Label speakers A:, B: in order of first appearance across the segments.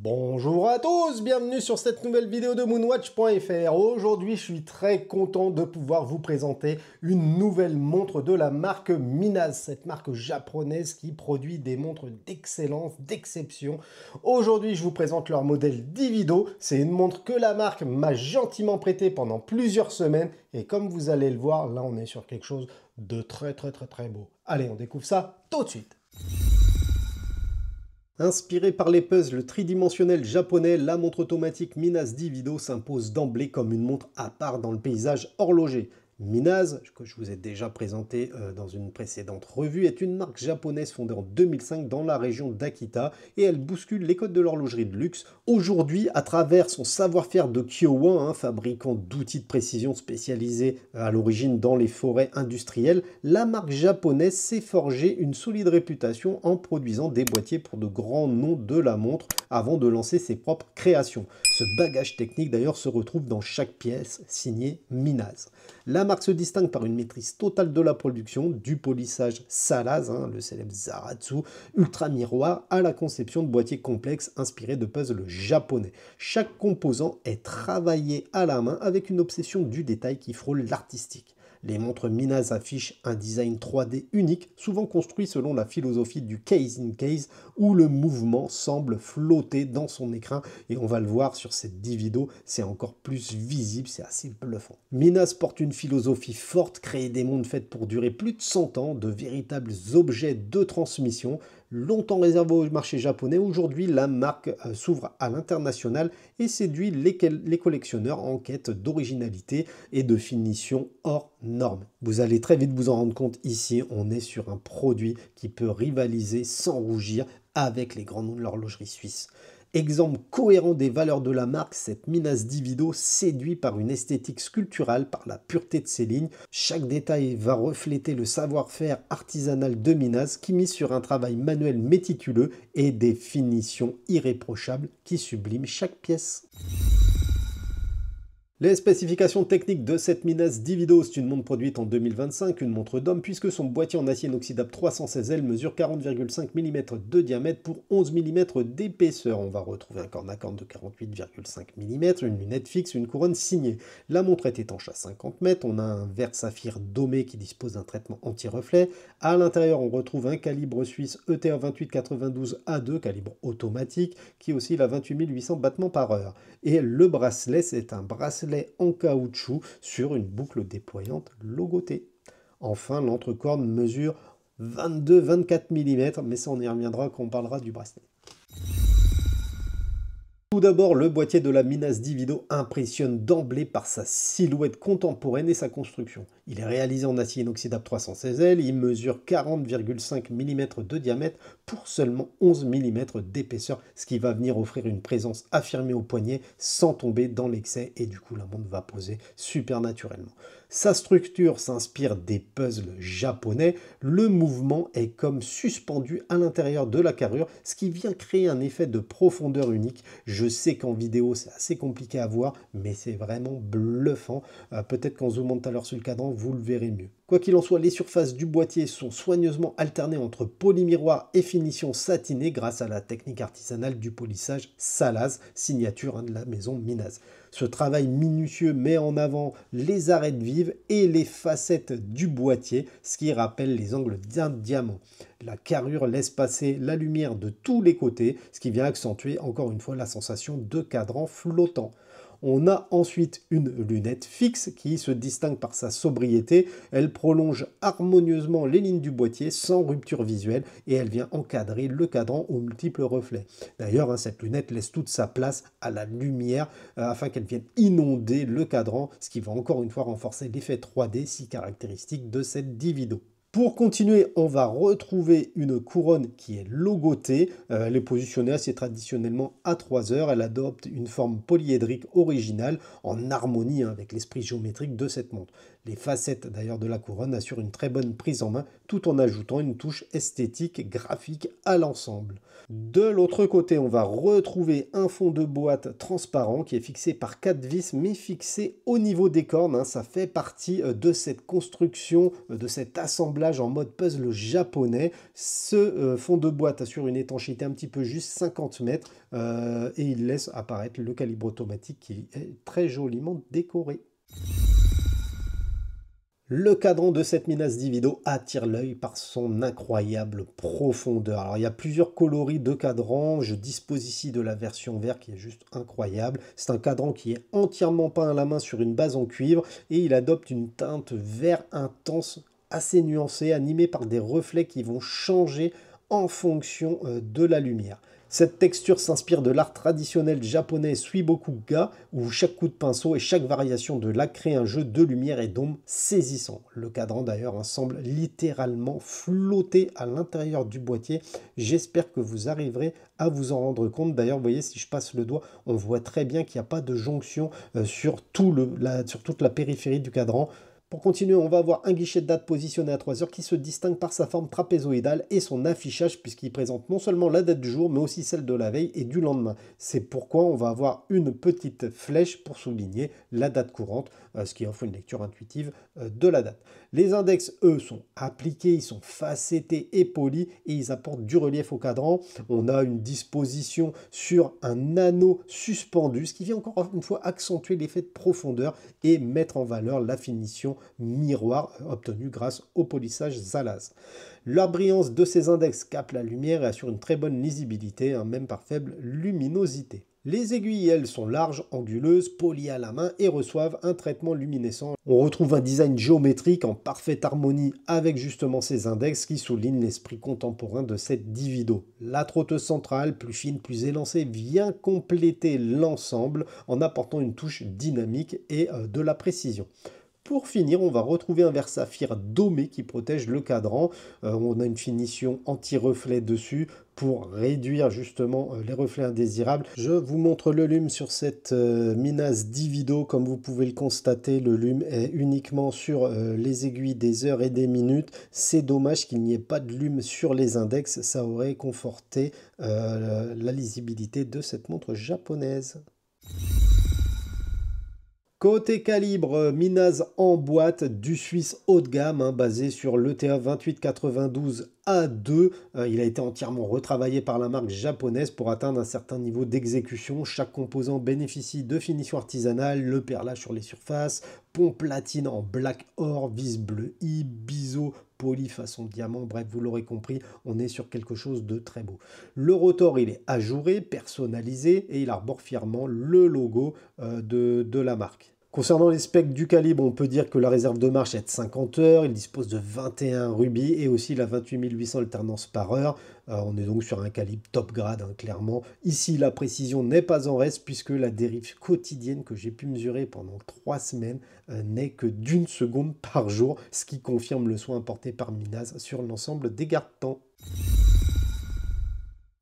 A: Bonjour à tous, bienvenue sur cette nouvelle vidéo de moonwatch.fr. Aujourd'hui, je suis très content de pouvoir vous présenter une nouvelle montre de la marque Minaz, cette marque japonaise qui produit des montres d'excellence, d'exception. Aujourd'hui, je vous présente leur modèle Divido. C'est une montre que la marque m'a gentiment prêtée pendant plusieurs semaines et comme vous allez le voir, là on est sur quelque chose de très beau. Allez, on découvre ça tout de suite. Inspirée par les puzzles tridimensionnels japonais, la montre automatique Minaz Divido s'impose d'emblée comme une montre à part dans le paysage horloger. Minaz, que je vous ai déjà présenté dans une précédente revue, est une marque japonaise fondée en 2005 dans la région d'Akita et elle bouscule les codes de l'horlogerie de luxe. Aujourd'hui, à travers son savoir-faire de Kyowa, fabricant d'outils de précision spécialisés à l'origine dans les forêts industrielles, la marque japonaise s'est forgée une solide réputation en produisant des boîtiers pour de grands noms de la montre avant de lancer ses propres créations. Ce bagage technique d'ailleurs se retrouve dans chaque pièce signée Minaz. La marque se distingue par une maîtrise totale de la production, du polissage Salaz, le célèbre Zaratsu, ultra miroir, à la conception de boîtiers complexes inspirés de puzzles japonais. Chaque composant est travaillé à la main avec une obsession du détail qui frôle l'artistique. Les montres Minaz affichent un design 3D unique, souvent construit selon la philosophie du case in case, où le mouvement semble flotter dans son écran, et on va le voir sur cette Divido, c'est encore plus visible, c'est assez bluffant. Minaz porte une philosophie forte, créer des montres faites pour durer plus de 100 ans, de véritables objets de transmission, longtemps réservé au marché japonais. Aujourd'hui, la marque s'ouvre à l'international et séduit les collectionneurs en quête d'originalité et de finition hors norme. Vous allez très vite vous en rendre compte, ici, on est sur un produit qui peut rivaliser sans rougir avec les grands noms de l'horlogerie suisse. Exemple cohérent des valeurs de la marque, cette Minaz Divido séduit par une esthétique sculpturale, par la pureté de ses lignes. Chaque détail va refléter le savoir-faire artisanal de Minaz qui mise sur un travail manuel méticuleux et des finitions irréprochables qui subliment chaque pièce. Les spécifications techniques de cette Minaz Divido, c'est une montre produite en 2025, une montre d'homme, puisque son boîtier en acier inoxydable 316L mesure 40,5 mm de diamètre pour 11 mm d'épaisseur. On va retrouver un corne à corne de 48,5 mm, une lunette fixe, une couronne signée. La montre est étanche à 50 mètres, on a un verre saphir domé qui dispose d'un traitement anti-reflet. À l'intérieur, on retrouve un calibre suisse ETA 2892A2, calibre automatique, qui oscille à 28 800 battements par heure. Et le bracelet, c'est un bracelet en caoutchouc sur une boucle déployante logotée. Enfin, l'entrecorne mesure 22-24 mm, mais ça on y reviendra quand on parlera du bracelet. Tout d'abord, le boîtier de la Minaz Divido impressionne d'emblée par sa silhouette contemporaine et sa construction. Il est réalisé en acier inoxydable 316L, il mesure 40,5 mm de diamètre pour seulement 11 mm d'épaisseur, ce qui va venir offrir une présence affirmée au poignet sans tomber dans l'excès et du coup la montre va poser super naturellement. Sa structure s'inspire des puzzles japonais, le mouvement est comme suspendu à l'intérieur de la carrure, ce qui vient créer un effet de profondeur unique. Je sais qu'en vidéo c'est assez compliqué à voir, mais c'est vraiment bluffant. Peut-être qu'en zoomant tout à l'heure sur le cadran, vous le verrez mieux. Quoi qu'il en soit, les surfaces du boîtier sont soigneusement alternées entre polymiroir et finition satinée grâce à la technique artisanale du polissage Salaz, signature de la maison Minaz. Ce travail minutieux met en avant les arêtes vives et les facettes du boîtier, ce qui rappelle les angles d'un diamant. La carrure laisse passer la lumière de tous les côtés, ce qui vient accentuer encore une fois la sensation de cadran flottant. On a ensuite une lunette fixe qui se distingue par sa sobriété. Elle prolonge harmonieusement les lignes du boîtier sans rupture visuelle et elle vient encadrer le cadran aux multiples reflets. D'ailleurs, cette lunette laisse toute sa place à la lumière afin qu'elle vienne inonder le cadran, ce qui va encore une fois renforcer l'effet 3D si caractéristique de cette Divido. Pour continuer, on va retrouver une couronne qui est logotée. Elle est positionnée assez traditionnellement à 3 heures. Elle adopte une forme polyédrique originale en harmonie avec l'esprit géométrique de cette montre. Les facettes d'ailleurs de la couronne assurent une très bonne prise en main tout en ajoutant une touche esthétique graphique à l'ensemble. De l'autre côté, on va retrouver un fond de boîte transparent qui est fixé par 4 vis mais fixé au niveau des cornes. Ça fait partie de cette construction, de cet assemblage emballage en mode puzzle japonais. Ce fond de boîte assure une étanchéité un petit peu juste 50 mètres et il laisse apparaître le calibre automatique qui est très joliment décoré. Le cadran de cette Minas Divido attire l'œil par son incroyable profondeur. Alors il y a plusieurs coloris de cadran, je dispose ici de la version vert qui est juste incroyable. C'est un cadran qui est entièrement peint à la main sur une base en cuivre et il adopte une teinte vert intense assez nuancée, animée par des reflets qui vont changer en fonction de la lumière. Cette texture s'inspire de l'art traditionnel japonais Suibokuga, où chaque coup de pinceau et chaque variation de lac crée un jeu de lumière et d'ombre saisissant. Le cadran d'ailleurs semble littéralement flotter à l'intérieur du boîtier. J'espère que vous arriverez à vous en rendre compte. D'ailleurs, vous voyez, si je passe le doigt, on voit très bien qu'il n'y a pas de jonction sur toute la périphérie du cadran. Pour continuer, on va avoir un guichet de date positionné à 3 heures qui se distingue par sa forme trapézoïdale et son affichage puisqu'il présente non seulement la date du jour mais aussi celle de la veille et du lendemain. C'est pourquoi on va avoir une petite flèche pour souligner la date courante, ce qui offre une lecture intuitive de la date. Les index, eux, sont appliqués, ils sont facettés et polis et ils apportent du relief au cadran. On a une disposition sur un anneau suspendu, ce qui vient encore une fois accentuer l'effet de profondeur et mettre en valeur la finition miroir obtenu grâce au polissage Zalaz. La brillance de ces index capte la lumière et assure une très bonne lisibilité, même par faible luminosité. Les aiguilles, elles, sont larges, anguleuses, polies à la main et reçoivent un traitement luminescent. On retrouve un design géométrique en parfaite harmonie avec justement ces index qui soulignent l'esprit contemporain de cette Divido. La trotteuse centrale, plus fine, plus élancée, vient compléter l'ensemble en apportant une touche dynamique et de la précision. Pour finir, on va retrouver un verre saphir domé qui protège le cadran. On a une finition anti-reflet dessus pour réduire justement les reflets indésirables. Je vous montre le lume sur cette Minas Divido. Comme vous pouvez le constater, le lume est uniquement sur les aiguilles des heures et des minutes. C'est dommage qu'il n'y ait pas de lume sur les index. Ça aurait conforté la lisibilité de cette montre japonaise. Côté calibre, Minas en boîte du Suisse haut de gamme, basé sur l'ETA 2892 A2. Il a été entièrement retravaillé par la marque japonaise pour atteindre un certain niveau d'exécution. Chaque composant bénéficie de finition artisanale, le perlage sur les surfaces, pont platine en black or, vis bleu I, biseau poli façon diamant, bref, vous l'aurez compris, on est sur quelque chose de très beau. Le rotor, il est ajouré, personnalisé et il arbore fièrement le logo de la marque. Concernant les specs du calibre, on peut dire que la réserve de marche est de 50 heures, il dispose de 21 rubis et aussi la 28800 alternance par heure. On est donc sur un calibre top grade, clairement. Ici, la précision n'est pas en reste puisque la dérive quotidienne que j'ai pu mesurer pendant 3 semaines n'est que d'1 seconde par jour, ce qui confirme le soin apporté par Minas sur l'ensemble des garde-temps.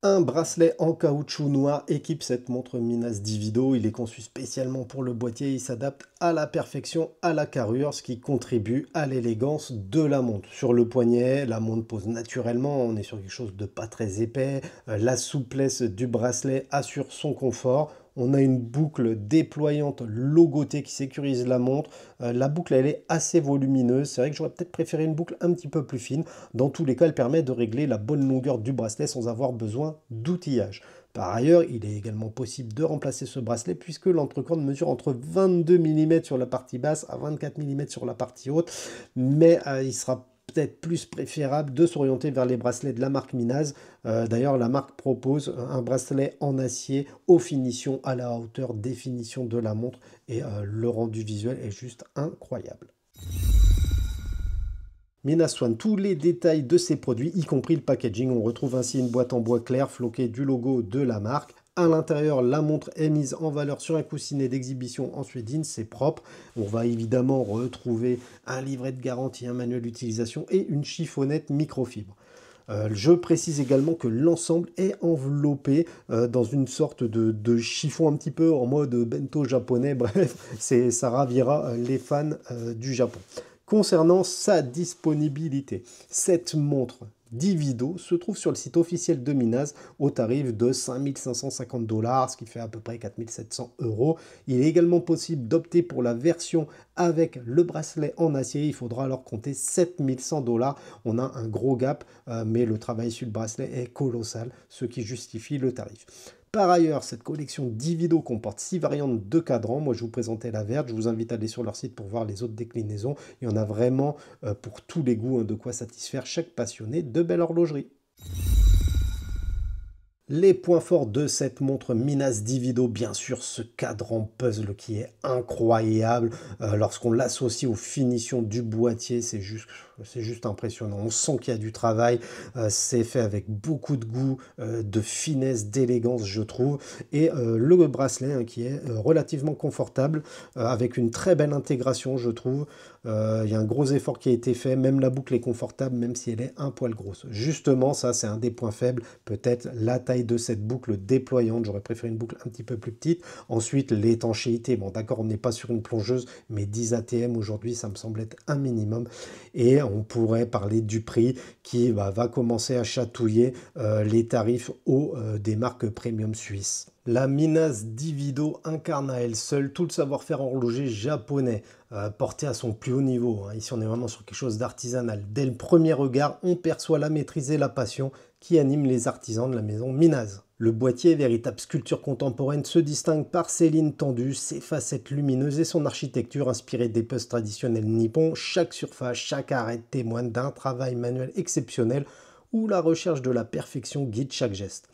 A: Un bracelet en caoutchouc noir équipe cette montre Minas Divido. Il est conçu spécialement pour le boîtier. Il s'adapte à la perfection, à la carrure, ce qui contribue à l'élégance de la montre. Sur le poignet, la montre pose naturellement. On est sur quelque chose de pas très épais. La souplesse du bracelet assure son confort. On a une boucle déployante logotée qui sécurise la montre. La boucle, elle est assez volumineuse. C'est vrai que j'aurais peut-être préféré une boucle un petit peu plus fine. Dans tous les cas, elle permet de régler la bonne longueur du bracelet sans avoir besoin d'outillage. Par ailleurs, il est également possible de remplacer ce bracelet puisque l'entrecorde mesure entre 22 mm sur la partie basse à 24 mm sur la partie haute. Mais il sera peut-être plus préférable de s'orienter vers les bracelets de la marque Minas. D'ailleurs, la marque propose un bracelet en acier aux finitions à la hauteur des finitions de la montre et le rendu visuel est juste incroyable. Minas soigne tous les détails de ses produits, y compris le packaging. On retrouve ainsi une boîte en bois clair floquée du logo de la marque. À l'intérieur, la montre est mise en valeur sur un coussinet d'exhibition en suédine, c'est propre. On va évidemment retrouver un livret de garantie, un manuel d'utilisation et une chiffonnette microfibre. Je précise également que l'ensemble est enveloppé dans une sorte de chiffon un petit peu en mode bento japonais. Bref, ça ravira les fans du Japon. Concernant sa disponibilité, cette montre Divido se trouve sur le site officiel de Minaz au tarif de 5 550 $, ce qui fait à peu près 4 700 €. Il est également possible d'opter pour la version avec le bracelet en acier. Il faudra alors compter 7 100 $. On a un gros gap, mais le travail sur le bracelet est colossal, ce qui justifie le tarif. Par ailleurs, cette collection Divido comporte 6 variantes de cadrans. Moi, je vous présentais la verte. Je vous invite à aller sur leur site pour voir les autres déclinaisons. Il y en a vraiment pour tous les goûts, hein, de quoi satisfaire chaque passionné de belle horlogerie. Les points forts de cette montre Minaz Divido, bien sûr, ce cadran puzzle qui est incroyable. Lorsqu'on l'associe aux finitions du boîtier, c'est juste impressionnant. On sent qu'il y a du travail. C'est fait avec beaucoup de goût, de finesse, d'élégance, je trouve. Et le bracelet, hein, qui est relativement confortable, avec une très belle intégration, je trouve. Il y a un gros effort qui a été fait. Même la boucle est confortable, même si elle est un poil grosse. Justement, ça, c'est un des points faibles. Peut-être la taille de cette boucle déployante. J'aurais préféré une boucle un petit peu plus petite. Ensuite, l'étanchéité. Bon, d'accord, on n'est pas sur une plongeuse, mais 10 ATM aujourd'hui, ça me semble être un minimum. Et on pourrait parler du prix qui va commencer à chatouiller les tarifs hauts des marques premium suisses. La Minaz Divido incarne à elle seule tout le savoir-faire horloger japonais, porté à son plus haut niveau. Hein. Ici, on est vraiment sur quelque chose d'artisanal. Dès le premier regard, on perçoit la maîtrise et la passion qui animent les artisans de la maison Minaz. Le boîtier, véritable sculpture contemporaine, se distingue par ses lignes tendues, ses facettes lumineuses et son architecture inspirée des puzzles traditionnels nippons. Chaque surface, chaque arête témoigne d'un travail manuel exceptionnel où la recherche de la perfection guide chaque geste.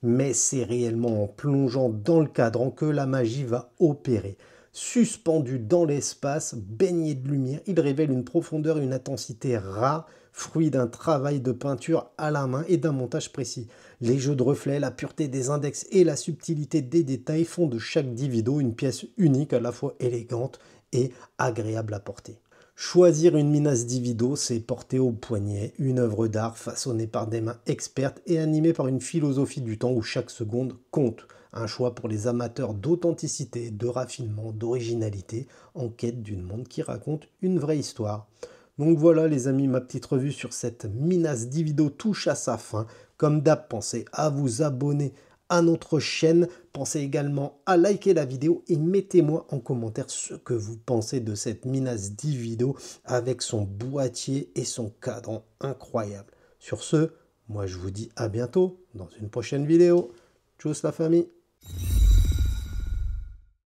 A: Mais c'est réellement en plongeant dans le cadran que la magie va opérer. Suspendu dans l'espace, baigné de lumière, il révèle une profondeur et une intensité rares, fruit d'un travail de peinture à la main et d'un montage précis. Les jeux de reflets, la pureté des index et la subtilité des détails font de chaque Divido une pièce unique, à la fois élégante et agréable à porter. Choisir une Minaz Divido, c'est porter au poignet une œuvre d'art façonnée par des mains expertes et animée par une philosophie du temps où chaque seconde compte. Un choix pour les amateurs d'authenticité, de raffinement, d'originalité, en quête d'une montre qui raconte une vraie histoire. Donc voilà les amis, ma petite revue sur cette Minaz Divido touche à sa fin. Comme d'hab, pensez à vous abonner à notre chaîne. Pensez également à liker la vidéo et mettez-moi en commentaire ce que vous pensez de cette Minaz Divido avec son boîtier et son cadran incroyable. Sur ce, moi je vous dis à bientôt dans une prochaine vidéo. Tchuss la famille!